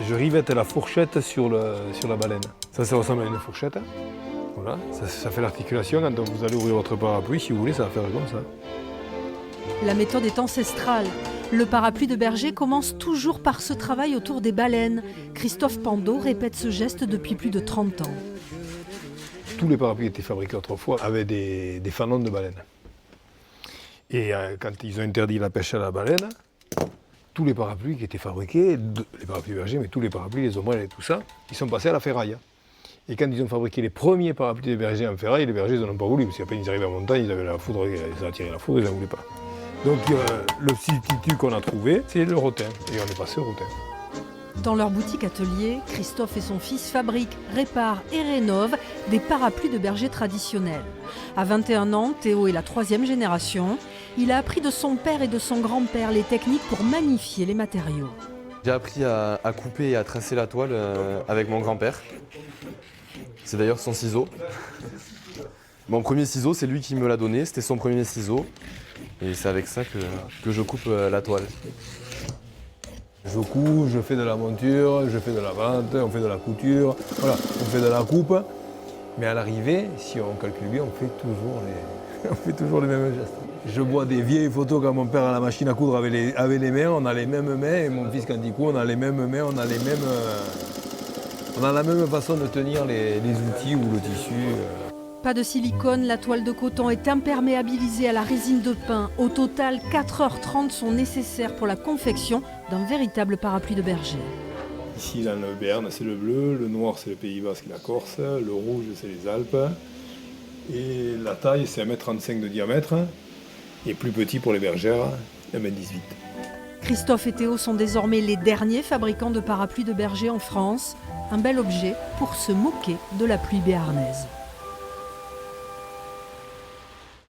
Je rivette la fourchette sur la baleine. Ça ressemble à une fourchette. Voilà, ça fait l'articulation. Quand vous allez ouvrir votre parapluie, si vous voulez, ça va faire comme ça. La méthode est ancestrale. Le parapluie de berger commence toujours par ce travail autour des baleines. Christophe Pendeau répète ce geste depuis plus de 30 ans. Tous les parapluies qui étaient fabriqués autrefois avaient des fanons de baleine. Et quand ils ont interdit la pêche à la baleine, tous les parapluies qui étaient fabriqués, les parapluies bergers, mais tous les parapluies, les ombrelles et tout ça, ils sont passés à la ferraille. Et quand ils ont fabriqué les premiers parapluies des bergers en ferraille, les bergers n'en ont pas voulu, parce qu'après ils arrivaient en montagne, ils avaient la foudre, ils ont attiré la foudre, ils n'en voulaient pas. Donc le substitut qu'on a trouvé, c'est le rotin, et on est passé au rotin. Dans leur boutique atelier, Christophe et son fils fabriquent, réparent et rénovent des parapluies de berger traditionnels. À 21 ans, Théo est la 3e génération. Il a appris de son père et de son grand-père les techniques pour magnifier les matériaux. J'ai appris à couper et à tracer la toile avec mon grand-père. C'est d'ailleurs son ciseau. Mon premier ciseau, c'est lui qui me l'a donné, c'était son premier ciseau. Et c'est avec ça que je coupe la toile. Je couds, je fais de la monture, je fais de la vente, on fait de la couture, voilà, on fait de la coupe. Mais à l'arrivée, si on calcule bien, on fait toujours les mêmes gestes. Je vois des vieilles photos quand mon père à la machine à coudre avait les mains, on a les mêmes mains, et mon fils quand il coud, on a les mêmes mains, on a la même façon de tenir les outils ou le tissu. Pas de silicone, la toile de coton est imperméabilisée à la résine de pin. Au total, 4h30 sont nécessaires pour la confection d'un véritable parapluie de berger. Ici, dans le Béarn, c'est le bleu, le noir, c'est le Pays Basque et la Corse, le rouge, c'est les Alpes. Et la taille, c'est 1,35 m de diamètre, et plus petit pour les bergères, 1,18 m. Christophe et Théo sont désormais les derniers fabricants de parapluies de berger en France. Un bel objet pour se moquer de la pluie béarnaise.